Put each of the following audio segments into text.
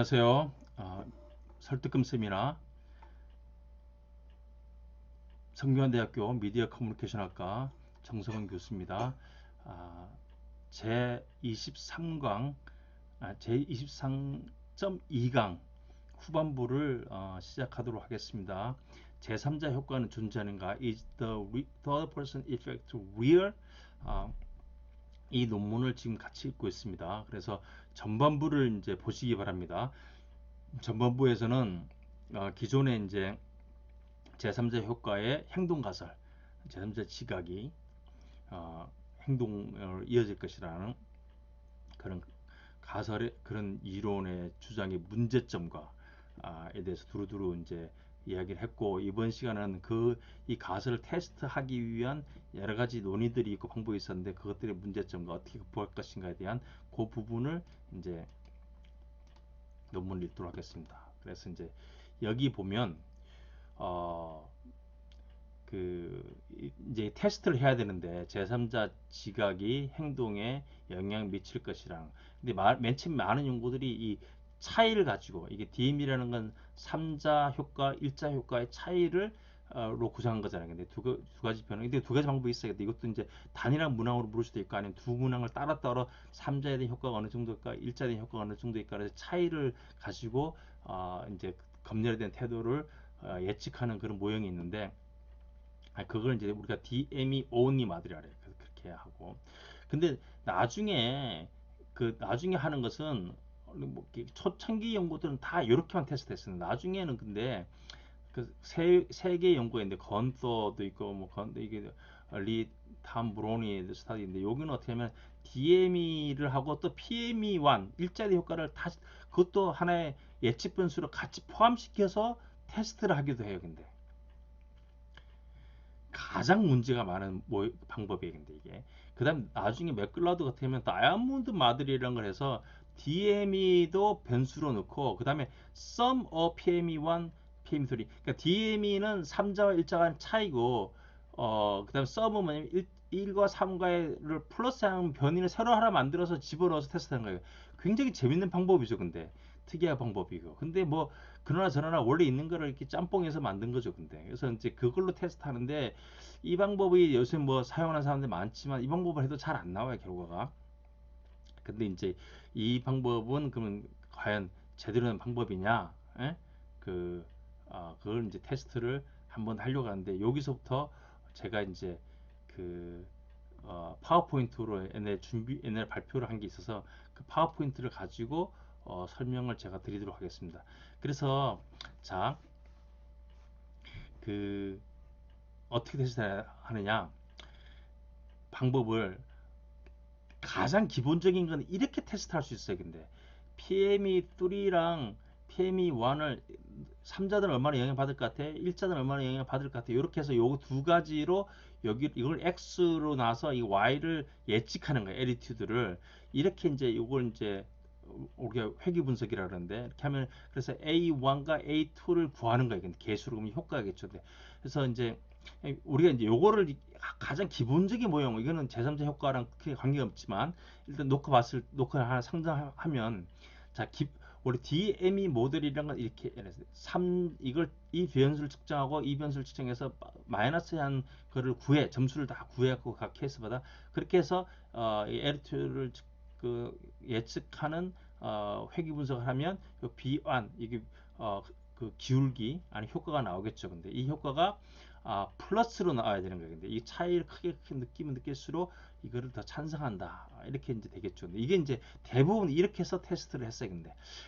안녕하세요. 설득금 세미나 성균관대학교 미디어 커뮤니케이션학과 정성원 교수입니다. 아, 제23강, 제23.2강 후반부를 시작하도록 하겠습니다. 제3자 효과는 존재하는가? Is the third person effect real? 아, 이 논문을 지금 같이 읽고 있습니다. 그래서 전반부를 이제 보시기 바랍니다. 전반부에서는 기존의 이제 제3자 효과의 행동 가설, 제3자 지각이 행동을 이어질 것이라는 그런 가설의 그런 이론의 주장의 문제점과 에 대해서 두루두루 이제 이야기를 했고, 이번 시간은 이 가설을 테스트하기 위한 여러 가지 논의들이 있고 방법이 있었는데, 그것들의 문제점과 어떻게 극복할 것인가에 대한 그 부분을 이제 논문을 읽도록 하겠습니다. 그래서 이제 여기 보면 어, 이제 테스트를 해야 되는데, 제3자 지각이 행동에 영향을 미칠 것이랑, 근데 맨 처음 많은 연구들이 이 차이를 가지고, 이게 DM이라는 건 3자 효과, 1자 효과의 차이를 로 구성한 거잖아요. 근데 두 가지 변화, 근데 두 가지 방법이 있어요. 근데 이것도 이제 단일한 문항으로 물을 수도 있고, 아니면 두 문항을 따로 3자에 대한 효과가 어느 정도일까, 1자에 대한 효과가 어느 정도일까, 그래서 차이를 가지고 이제 검열에 대한 태도를 예측하는 그런 모형이 있는데, 그걸 이제 우리가 DME only 마들이라 그래요. 그렇게 하고. 근데 나중에 나중에 하는 것은 뭐 초창기 연구들은 다 이렇게만 테스트했어요. 나중에는 근데 세 개 연구가 있는데, 건서도 있고 뭐 이게 리탐 브로니 스타디인데, 여기는 어떻게 하면 DME를 하고 또 PME1 일자리 효과를 다, 그것도 하나의 예측 변수로 같이 포함시켜서 테스트를 하기도 해요. 근데 가장 문제가 많은 방법이에요. 근데 이게 그다음 나중에 맥클라우드 같으면 다이아몬드 마들이라는 걸 해서 DME도 변수로 넣고, 그다음에 sum of PME1, PME3. 그러니까 DME는 3자와 1자가 차이고, 그다음에 sum은 뭐냐면 1과 3과를 플러스하는 변인을 새로 하나 만들어서 집어넣어서 테스트하는 거예요. 굉장히 재밌는 방법이죠. 근데 특이한 방법이고. 근데 뭐 그러나 저러나 원래 있는 거를 이렇게 짬뽕해서 만든 거죠. 근데 그래서 이제 그걸로 테스트하는데, 이 방법이 요새 뭐 사용하는 사람들 많지만 이 방법을 해도 잘 안 나와요, 결과가. 근데 이제 이 방법은 그러면 과연 제대로 된 방법이냐? 에? 그 그걸 이제 테스트를 한번 하려고 하는데, 여기서부터 제가 이제 그 파워포인트로 옛날 발표를 한 게 있어서, 그 파워포인트를 가지고 설명을 제가 드리도록 하겠습니다. 그래서 자, 그 어떻게 테스트하느냐 방법을, 가장 기본적인 건 이렇게 테스트할 수 있어요. 근데 PME3랑 PME1을 3자들은 얼마나 영향받을 것 같아? 1자들은 얼마나 영향받을 것 같아? 이렇게 해서 요 두 가지로 이걸 X로 나서 이 Y를 예측하는 거예요. 애리튜드를. 이렇게 이제 이걸 이제 우리가 회귀 분석이라 그러는데, 이렇게 하면 그래서 A1과 A2를 구하는 거예요. 근데 개수로 그러면 효과겠죠. 그래서 이제 우리가 이제 요거를 가장 기본적인 모형, 이거는 제3자 효과랑 크게 관계가 없지만 일단 놓고 하나 상정하면, 자, 우리 DME 모델이란 건 이렇게, 이걸 이 변수를 측정하고 이 변수를 측정해서 마이너스 한 거를 점수를 다 구해갖고 각 케이스마다 그렇게 해서 이 에르트를 예측하는 회귀 분석을 하면 B1 이게 그 기울기 아니 효과가 나오겠죠. 근데 이 효과가 플러스로 나와야 되는 거예요. 근데 이 차이를 크게 느끼면 느낄수록 이거를 더 찬성한다. 이렇게 이제 되겠죠. 근데 이게 이제 대부분 이렇게 해서 테스트를 했어요.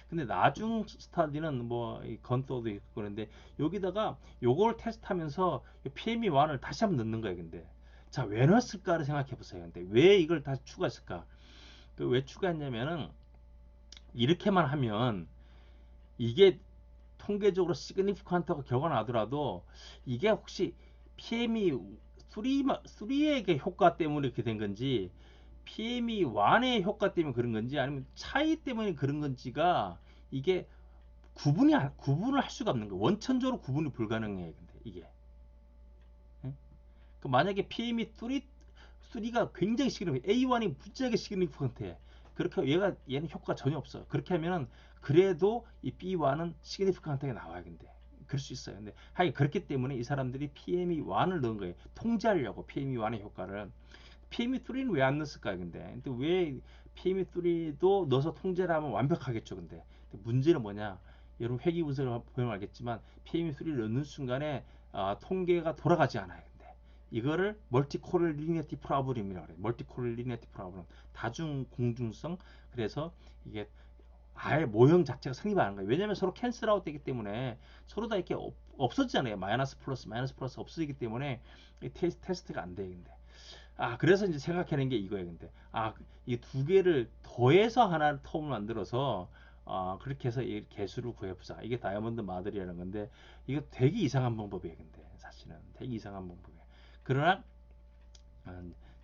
근데 나중 스타디는 뭐 건도도 있고 그런데, 여기다가 요걸 테스트하면서 PME1을 다시 한번 넣는 거예요. 근데 자, 왜 넣었을까를 생각해 보세요. 근데 왜 이걸 다시 추가했을까? 왜 추가했냐면은, 이렇게만 하면 이게 통계적으로 시그니피컨트가 결과가 나더라도, 이게 혹시 PME 3의 효과 때문에 이렇게 된 건지, PME 1의 효과 때문에 그런 건지, 아니면 차이 때문에 그런 건지가, 이게 구분을 할 수가 없는 거예요. 원천적으로 구분이 불가능해요. 근데 이게 만약에 PME 3가 굉장히 시그니피컨트, A1이 무지하게 시그니피컨트해. 그렇게 얘는 효과가 전혀 없어. 그렇게 하면은 그래도 이 B1은 시그니피칸트하게 나와야 근데 그럴 수 있어요. 근데 하여간 그렇기 때문에 이 사람들이 PME1을 넣은 거예요. 통제하려고 PME1의 효과를. PME3는 왜 안 넣었을까요? 근데 왜 PME3도 넣어서 통제를 하면 완벽하겠죠. 근데 문제는 뭐냐? 여러분 회귀 분석을 보면 알겠지만 PME3를 넣는 순간에 통계가 돌아가지 않아요. 근데 이거를 멀티 코릴리니어티 프로블럼이라고 그래요. 멀티 코릴리니어티 프로블럼. 다중 공중성. 그래서 이게 아예 모형 자체가 성립하는 거예요. 왜냐면 서로 캔슬 아웃 되기 때문에 서로 다 이렇게 없어지잖아요. 마이너스 플러스 마이너스 플러스 없어지기 때문에 테스트가 안 돼요. 근데 그래서 이제 생각하는 게 이거예요. 근데 이 두 개를 더해서 하나를 텀을 만들어서 그렇게 해서 이 개수를 구해보자. 이게 다이아몬드 마들이라는 건데 이거 되게 이상한 방법이에요. 근데 사실은 되게 이상한 방법이에요. 그러나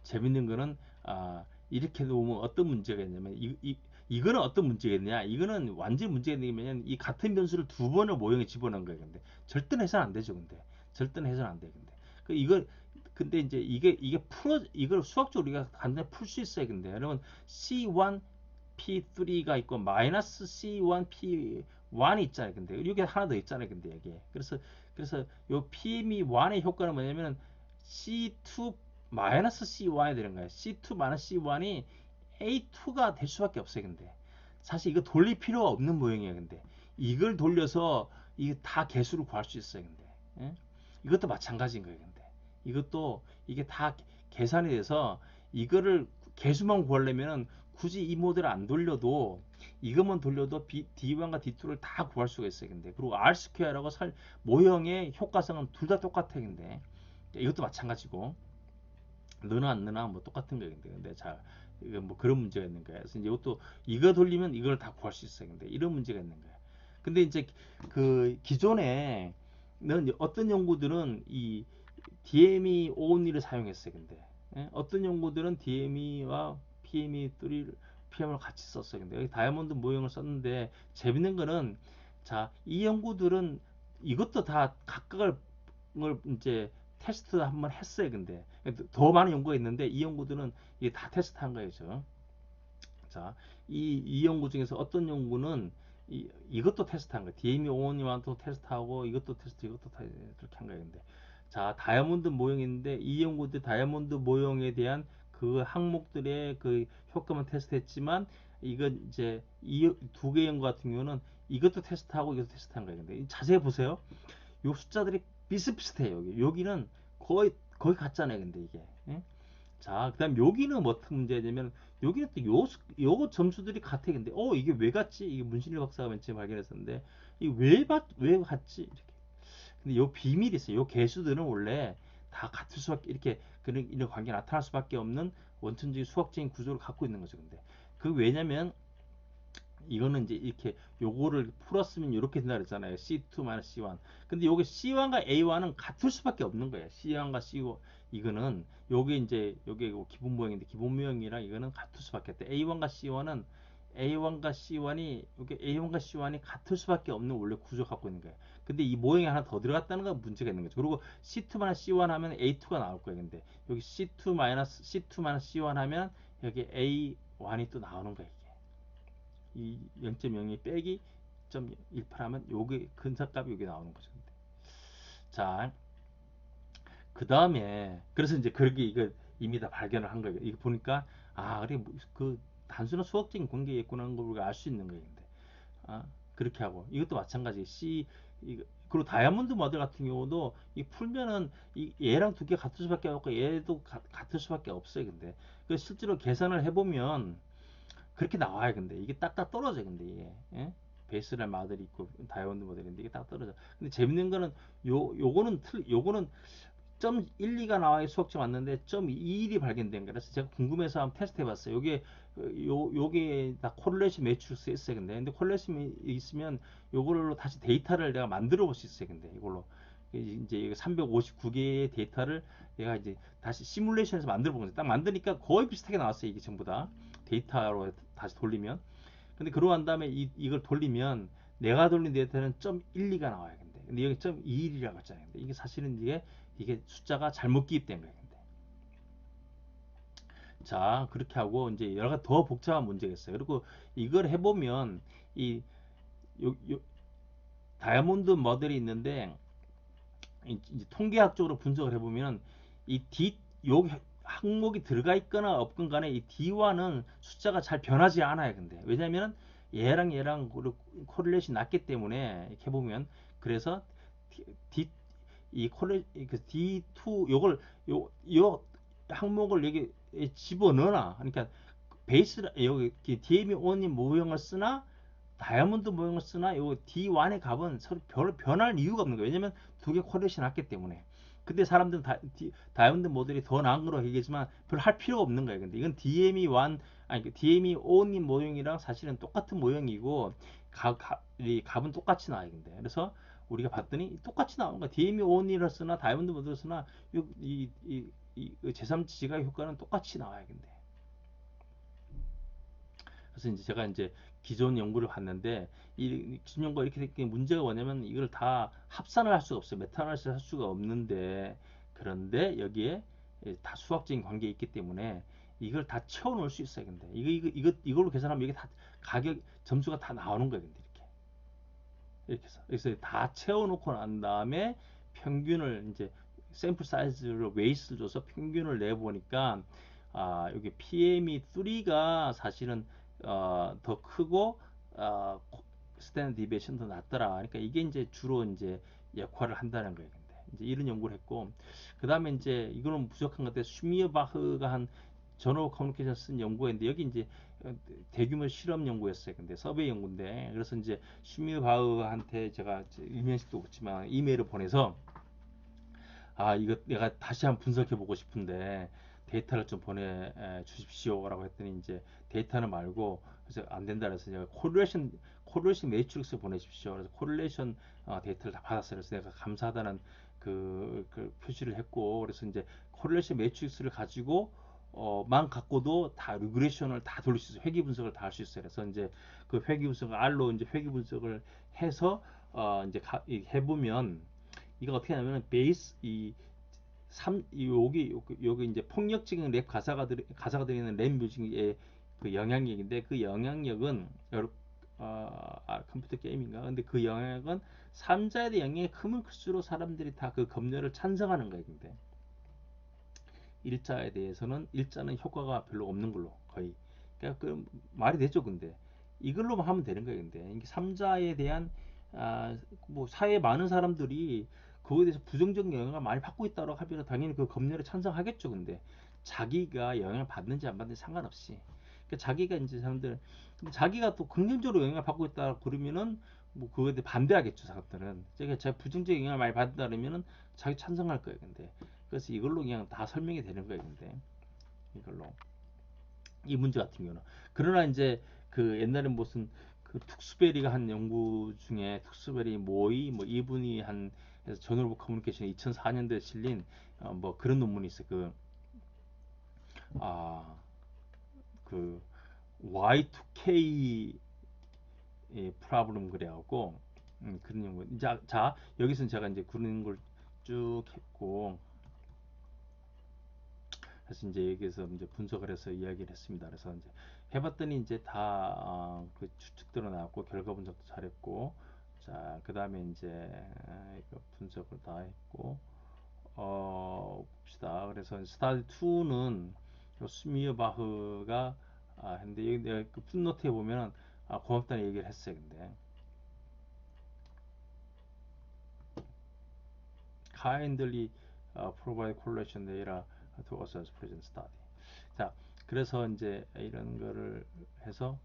재밌는 거는 이렇게 놓으면 어떤 문제가 있냐면 이거는 어떤 문제가 있냐? 이거는 완전 문제가 있냐면 이 같은 변수를 두 번을 모형에 집어넣은 거예요. 근데 절대는 해서는 안 되죠. 근데 절대는 해서는 안 돼. 근데 이거 근데 이제 이게 이걸 수학적으로 우리가 간단히 풀 수 있어요. 근데 여러분 C1 P3가 있고 마이너스 C1 P1이 있잖아요. 근데 여기 하나 더 있잖아요. 근데 이게 그래서 요 PME1의 효과는 뭐냐면 C2 마이너스 C1이 되는 거예요. C2 마이너스 C1이 A2가 될 수밖에 없어요. 근데 사실 이거 돌릴 필요가 없는 모형이에요. 근데 이걸 돌려서 이게 다 개수를 구할 수 있어요. 근데 예? 이것도 마찬가지인 거예요. 근데 이것도 이게 다 계산이 돼서 이거를 개수만 구하려면은 굳이 이 모델을 안 돌려도 이것만 돌려도 D1과 D2를 다 구할 수가 있어요. 근데 그리고 R 스퀘어라고 모형의 효과성은 둘 다 똑같아. 근데 이것도 마찬가지고 넣나 안 넣나 뭐 똑같은 거예요. 근데 자 이거 뭐 그런 문제가 있는 거야. 그래서 이제 이것도 이거 돌리면 이걸 다 구할 수 있어요. 근데 이런 문제가 있는 거야. 근데 이제 그 기존에 어떤 연구들은 이 DME only를 사용했어요. 근데 어떤 연구들은 DME와 PME3를 PM을 같이 썼어요. 근데 여기 다이아몬드 모형을 썼는데 재밌는 거는 자, 이 연구들은 이것도 다 각각을 이제 테스트 한번 했어요. 근데 더 많은 연구가 있는데 이 연구들은 이게 다 테스트한 거예요. 자, 이 연구 중에서 어떤 연구는 이것도 테스트한 거예요. DME 오원이만도 테스트하고 이것도 테스트, 이것도 이렇게 한 거예요. 근데 자, 다이아몬드 모형인데 이 연구들 다이아몬드 모형에 대한 그 항목들의 그 효과만 테스트했지만 이건 이제 이 두 개 연구 같은 경우는 이것도 테스트하고 이것도 테스트한 거예요. 근데 자세히 보세요. 요 숫자들이 비슷비슷해요. 여기는 거의 같잖아요. 근데 이게 예? 자, 그다음 여기는 뭐 어떤 문제냐면 여기는 또 요 점수들이 같아. 근데 이게 왜 같지? 이게 문신일 박사가 맨 처음 발견했었는데 왜 같지? 이렇게. 근데 요 비밀이 있어요. 요 개수들은 원래 다 같을 수밖에 이렇게 그런 이런 관계 나타날 수밖에 없는 원천적인 수학적인 구조를 갖고 있는 거죠. 근데 그 왜냐면 이거는 이제 이렇게 요거를 풀었으면 이렇게 된다 그랬잖아요. C2 C1. 근데 요게 C1과 A1은 같을 수밖에 없는 거예요. C1과 C1 이거는 요게 기본 모형인데 기본 모형이랑 이거는 같을 수밖에 없대. A1과 C1이 요게 A1과 C1이 같을 수밖에 없는 원래 구조 갖고 있는 거예요. 근데 이 모형이 하나 더 들어갔다는 건 문제가 있는 거죠. 그리고 C2 C1 하면 A2가 나올 거예요. 근데 여기 C2 C1 하면 여기 A1이 또 나오는 거예요. 이 0.02 빼기 0.18 하면 요게 근사값이 여기 나오는 거죠. 자, 그 다음에 그래서 이제 그렇게 이거 이미 다 발견을 한 거예요. 이거 보니까 그래 그 단순한 수학적인 관계가 있구나 하는 걸 우리가 알 수 있는 거예요. 근데 아, 그렇게 하고 이것도 마찬가지. 그리고 다이아몬드 모델 같은 경우도 이 풀면은 얘랑 두 개 같을 수밖에 없고 얘도 같을 수밖에 없어요. 근데 그 실제로 계산을 해보면 그렇게 나와요. 근데 이게 딱딱 떨어져. 근데 이게 예? 베이스라인 모델이 있고 다이아몬드 모델인데 이게 딱 떨어져. 근데 재밌는 거는 요거는 점 1, 2가 나와야 수학적 맞는데 점 21이 발견된 거라서 제가 궁금해서 한번 테스트 해봤어요. 요게 다 코릴레이션 매트릭스 있어요. 근데 코릴레이션이 있으면 요걸로 다시 데이터를 내가 만들어 볼 수 있어요. 근데 이걸로 이제 359개의 데이터를 내가 이제 다시 시뮬레이션에서 만들어 본 거죠. 딱 만드니까 거의 비슷하게 나왔어요. 이게 전부 다 데이터로 다시 돌리면. 근데 그러고 난 다음에 이걸 돌리면 내가 돌린 데이터는 점 1, 2가 나와요. 근데 여기 점 21이라고 했잖아요. 근데 이게 사실은 이게 숫자가 잘못 기입된 거예요. 근데. 자, 그렇게 하고 이제 여러 가지 더 복잡한 문제가 있어요. 그리고 이걸 해보면 이 요 다이아몬드 모델이 있는데 이제 통계학적으로 분석을 해보면 이 요 항목이 들어가 있거나 없건 간에 이 D와는 숫자가 잘 변하지 않아요. 근데 왜냐면 얘랑 코릴레이션이 낮기 때문에 이렇게 보면 그래서 D 이 콜레 그 D2 요걸 요 항목을 여기 집어넣어놔. 그러니까 베이스 여기 DM이 온인 모형을 쓰나 다이아몬드 모형을 쓰나 요 D1의 값은 서로 별 변할 이유가 없는 거예요. 왜냐면 두 개 코레이션 했기 때문에. 근데 사람들은 다이아몬드 모델이 더 나은 거로 얘기하지만 별 할 필요가 없는 거예요. 근데 이건 DME1 아니 DME 온인 모형이랑 사실은 똑같은 모형이고 이 값은 똑같이 나와요. 근데 그래서 우리가 봤더니 똑같이 나오는 거야. DME 온이라 쓰나 다이아몬드 모델을 쓰나 이 제3 지각 효과는 똑같이 나와요. 근데 그래서 이제 제가 이제 기존 연구를 봤는데 이 기존 연구가 이렇게 된 게 문제가 뭐냐면 이걸 다 합산을 할 수가 없어요. 메타어나리시스 할 수가 없는데 그런데 여기에 다 수학적인 관계가 있기 때문에 이걸 다 채워 넣을 수 있어요. 근데 이걸로 계산하면 이게 다 가격 점수가 다 나오는 거예요. 근데 이렇게 해서 그래서 다 채워 놓고 난 다음에 평균을 이제 샘플 사이즈로 웨이스를 줘서 평균을 내 보니까 여기 PME3가 사실은 더 크고 스탠드 디비에이션 더 낮더라. 그러니까 이게 이제 주로 이제 역할을 한다는 거예요. 근데 이제 이런 연구를 했고 그다음에 이제 이거는 부족한 건데 슈미어바흐가 한 전후 커뮤니케이션 쓴 연구인데 여기 이제 대규모 실험 연구였어요. 근데 서베이 연구인데 그래서 이제 슈미어바흐한테 제가 이면식도 없지만 이메일을 보내서 이거 내가 다시 한번 분석해 보고 싶은데 데이터를 좀 보내 주십시오라고 했더니 이제 데이터는 말고 그래서 안 된다 그래서 제가 코릴레이션 매트릭스 보내십시오. 그래서 코릴레이션 데이터를 다 받았어요. 그래서 내가 감사하다는 그 표시를 했고 그래서 이제 코릴레이션 매트릭스를 가지고 만 갖고도 다 리그레이션을 다 돌릴 수 있어요. 회귀 분석을 다 할 수 있어요. 그래서 이제 그 회귀 분석을 R로 이제 회귀 분석을 해서 이제 해보면 이거 어떻게 하냐면 베이스 여기 이제 폭력적인 랩 가사가 들어있는 랩 뮤직의 그 영향력인데 그 영향력은 컴퓨터 게임인가? 근데 그 영향력은 3자에 대한 영향이 크면 클수록 사람들이 다 그 검열을 찬성하는 거예요. 근데 일자에 대해서는 일자는 효과가 별로 없는 걸로 거의. 그러니까 그 말이 되죠. 근데 이걸로만 하면 되는 거예요. 근데 이게 3자에 대한 뭐 사회 많은 사람들이 그거에 대해서 부정적 영향을 많이 받고 있다고 하면 당연히 그 검열에 찬성하겠죠. 근데 자기가 영향을 받는지 안 받는지 상관없이 그러니까 자기가 이제 사람들 근데 자기가 또 긍정적으로 영향을 받고 있다 그러면은 뭐 그거에 대해 반대하겠죠. 사람들은 제가 부정적 영향을 많이 받는다 그러면은 자기 찬성할 거예요. 근데 그래서 이걸로 그냥 다 설명이 되는 거예요. 근데 이걸로 이 문제 같은 경우는 그러나 이제 그 옛날에 무슨 그 툭스베리가 한 연구 중에 툭스베리 모의 뭐 이분이 한 해서 저널 오브 커뮤니케이션 2004년도에 실린 뭐 그런 논문이 있어요. 아, 그 Y2K 프로블럼 그래갖고 그런 연구. 자 여기서 제가 이제 그런 걸 쭉 했고 그래서 이제 여기서 이제 분석을 해서 이야기를 했습니다. 그래서 이제 해봤더니 이제 다그 추측대로 나왔고 결과 분석도 잘했고 자 그다음에 이제 이거 분석을 다 했고 봅시다. 그래서 스타디 2는 스미어바흐가 했는데 여기 내가 그 풋노트에 보면은 고맙다는 얘기를 했어요. 근데 kindly provide correlation data to assess present study. 자, 그래서 이제 이런 거를 해서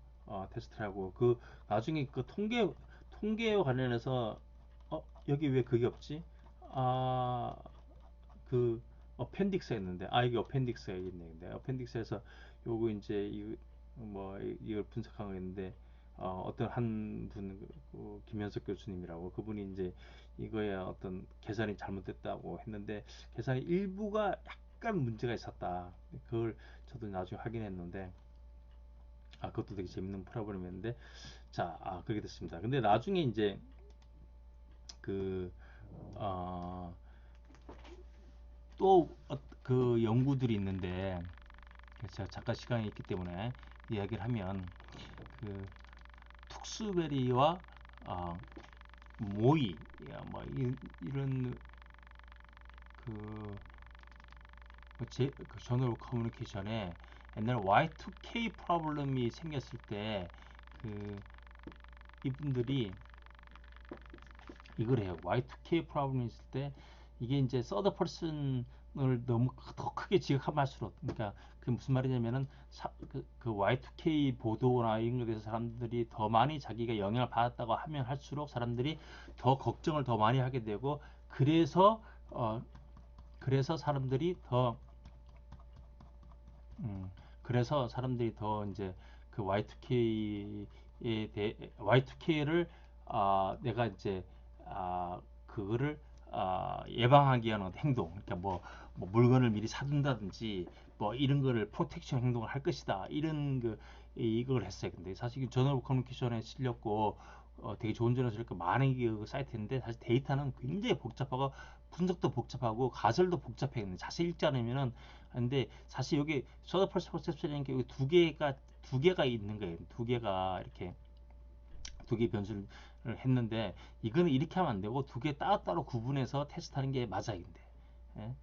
테스트를 하고 그 나중에 그 통계와 관련해서 여기 왜 그게 없지? 아, 그 어펜딕스가 있는데 여기 어펜딕스가 있네. 근데 어펜딕스에서 요거 이제 뭐 이걸 분석한 거 있는데 어떤 한 분, 김현석 교수님이라고 그분이 이제 이거에 어떤 계산이 잘못됐다고 했는데 계산의 일부가 약간 문제가 있었다. 그걸 저도 나중에 확인했는데 그것도 되게 재밌는 프로그램이었는데 자, 그렇게 됐습니다. 근데 나중에 이제 그 어, 또 그 연구들이 있는데 제가 잠깐 시간이 있기 때문에 이야기를 하면 그 툭스베리와 어, 모의, 뭐 이런 그, 그 저널 커뮤니케이션에 옛날 Y2K 프로블럼이 생겼을 때 그 이분들이 이걸 해요. Y2K 프로블럼이 있을 때 이게 이제 서드 퍼슨을 너무 더 크게 지적하면 할수록, 그러니까 그 무슨 말이냐면은 그 Y2K 보도나 이런 것에 대해서 사람들이 더 많이 자기가 영향을 받았다고 하면 할수록 사람들이 더 걱정을 더 많이 하게 되고, 그래서 그래서 사람들이 더 음, 그래서 사람들이 더 이제 그 Y2K에 대해 Y2K를 내가 이제 그거를 예방하기 위한 어떤 행동, 그러니까 뭐 물건을 미리 사둔다든지 뭐 이런 거를 프로텍션 행동을 할 것이다, 이런 이걸 했어요. 근데 사실 저널 커뮤니케이션에 실렸고 되게 좋은 점에서 이렇게 많은 그 사이트인데, 사실 데이터는 굉장히 복잡하고 분석도 복잡하고 가설도 복잡해. 자세히 읽지 않으면은. 근데 사실 여기 서더 퍼셉션이라는 게 여기 두 개가 있는 거예요. 두 개가 이렇게 두 개 변수를 했는데, 이거는 이렇게 하면 안 되고 두 개 따로따로 구분해서 테스트하는 게 맞아요. 근데 예?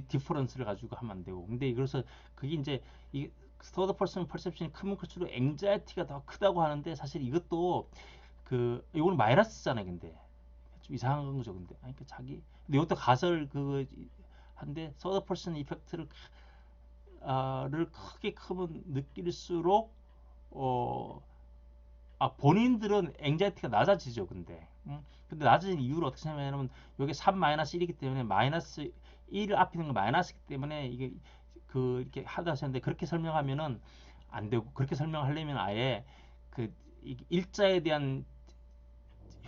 디퍼런스를 가지고 하면 안 되고. 근데 그래서 그게 이제 이 스터드 퍼슨 퍼셉션이 크면 클수록 앵자이티가 더 크다고 하는데, 사실 이것도 이거는 마이너스잖아요. 근데 좀 이상한 거죠. 근데 아니, 근데 이것도 가설 한데 서드 퍼슨 이펙트를 크게 크면 느낄수록 어, 본인들은 앵자이티가 낮아지죠. 근데 낮아진 이유를 어떻게 생각하냐면, 이게 3-1이기 때문에 마이너스 1 앞에 있는 거 마이너스이기 때문에 이게 이렇게 하다 하셨는데, 그렇게 설명하면은 안 되고, 그렇게 설명하려면 아예 그 일자에 대한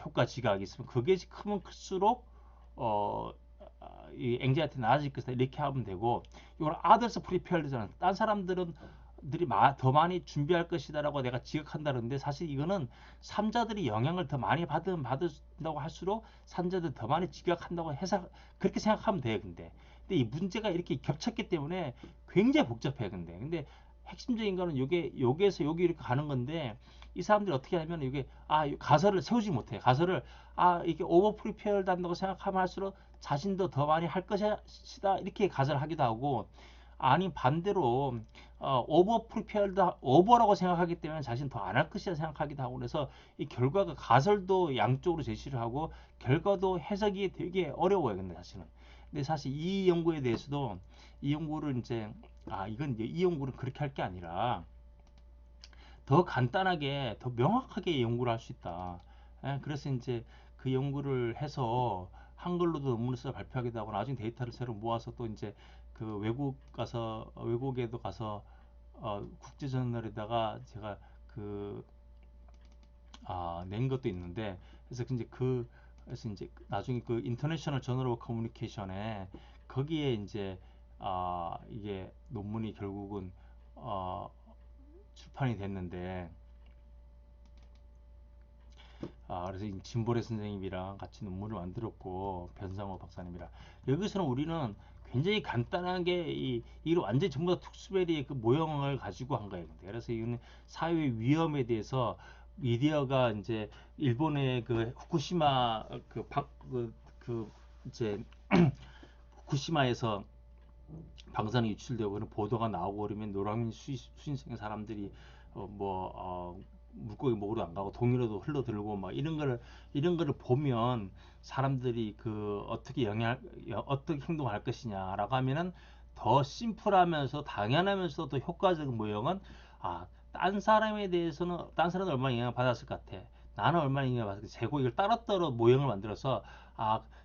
효과 지각이 있으면 그게 크면 클수록 어, 이 앵자이티 낮아질 것이다, 이렇게 하면 되고, 이걸 others prepared잖아. 딴 사람들은 더 많이 준비할 것이다라고 내가 지적한다는데, 사실 이거는 삼자들이 영향을 더 많이 받는다고 할수록 삼자들 더 많이 지각한다고 해서 그렇게 생각하면 돼요. 근데 이 문제가 이렇게 겹쳤기 때문에 굉장히 복잡해요. 근데 핵심적인 거는 요게에서 여기 이렇게 가는 건데, 이 사람들이 어떻게 하면 이게 가설을 세우지 못해. 가설을 이게 오버 프리페어를 한다고 생각하면 할수록 자신도 더 많이 할 것이다, 이렇게 가설하기도 하고, 아니 반대로 오버 프리페어드 오버라고 생각하기 때문에 자신 더 안 할 것이다 생각하기도 하고, 그래서 이 결과가 가설도 양쪽으로 제시를 하고 결과도 해석이 되게 어려워요. 근데 사실 이 연구에 대해서도, 이 연구를 이제 이건 이제 이 연구를 그렇게 할 게 아니라 더 간단하게 더 명확하게 연구를 할 수 있다. 그래서 이제 그 연구를 해서 한글로도 논문을 써서 발표하기도 하고, 나중에 데이터를 새로 모아서 또 이제 외국에도 가서 국제 저널에다가 제가 낸 것도 있는데, 그래서 이제 나중에 그 인터내셔널 저널 오브 커뮤니케이션에 거기에 이제 이게 논문이 결국은 어, 출판이 됐는데, 그래서 진보래 선생님이랑 같이 논문을 만들었고, 변상호 박사님이랑. 여기서는 우리는 굉장히 간단하게 이걸 완전히 전부 다 툭스베리의 그 모형을 가지고 한 거예요. 그래서 이거는 사회 위험에 대해서 미디어가 이제 일본의 그 후쿠시마 이제 후쿠시마에서 방사능 유출되고 그런 보도가 나오고 그러면 노량진 수인성의 사람들이 물고기 먹으러 안 가고 동이라도 흘러들고 막 이런 거를 보면, 사람들이 어떻게 행동할 것이냐라고 하면은 더 심플하면서 당연하면서도 효과적인 모형은, 딴 사람은 얼마나 영향을 받았을 것 같아, 나는 얼마나 영향을 받았을 것 같아, 재고 이걸 따로따로 모형을 만들어서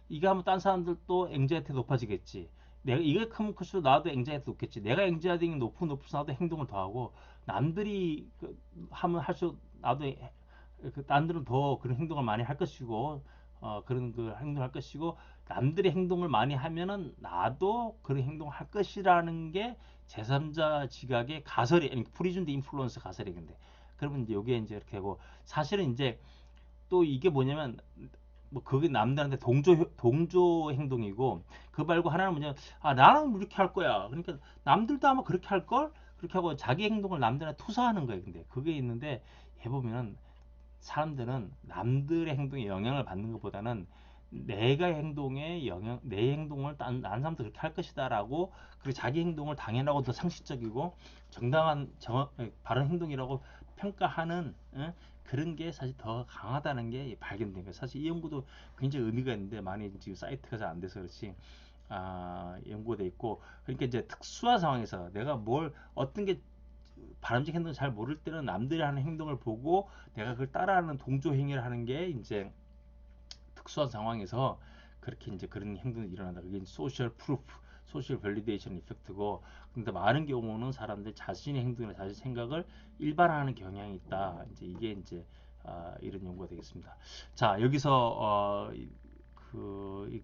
이거 하면 딴 사람들도 앵자이티 높아지겠지, 내가 이게 크면 클수록 나도 앵자이티 높겠지. 내가 앵자이티 높을수록 나도 행동을 더 하고, 남들이 하면 할수록 남들은 더 그런 행동을 많이 할 것이고, 그런 행동을 할 것이고, 남들의 행동을 많이 하면은 나도 그런 행동을 할 것이라는 게 제3자 지각의 가설이, 아니 프리즘드 인플루언스 가설이. 근데 그러면 이제 요게 이제 이렇게 하고, 사실은 이제 또 이게 뭐냐면, 뭐 그게 남들한테 동조 행동이고, 그 말고 하나는 뭐냐, 나는 이렇게 할 거야, 그러니까 남들도 아마 그렇게 할 걸, 그렇게 하고 자기 행동을 남들한테 투사하는 거예요. 근데 그게 있는데, 해보면 사람들은 남들의 행동에 영향을 받는 것보다는 내가 행동에 영향, 내 행동을 다른 사람도 그렇게 할 것이다라고, 그리고 자기 행동을 당연하고 더 상식적이고 정당한 바른 행동이라고 평가하는, 그런 게 사실 더 강하다는 게 발견된 거예요. 사실 이 연구도 굉장히 의미가 있는데 많이 지금 사이트가 잘 안 돼서 그렇지, 연구돼 있고. 그러니까 이제 특수한 상황에서 내가 뭘 어떤 게 바람직 행동을 잘 모를 때는 남들이 하는 행동을 보고 내가 그걸 따라하는 동조 행위를 하는 게 이제 특수한 상황에서 그렇게 이제 그런 행동이 일어난다. 그게 소셜 프루프, 소셜 밸리데이션 이펙트고, 근데 많은 경우는 사람들 자신의 행동이나 자신의 생각을 일반화하는 경향이 있다. 이제 이게 이제 이런 연구가 되겠습니다. 자, 여기서 그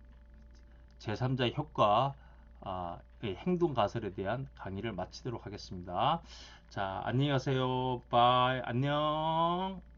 제3자의 효과, 행동 가설에 대한 강의를 마치도록 하겠습니다. 자, 안녕히 가세요. 바이. 안녕.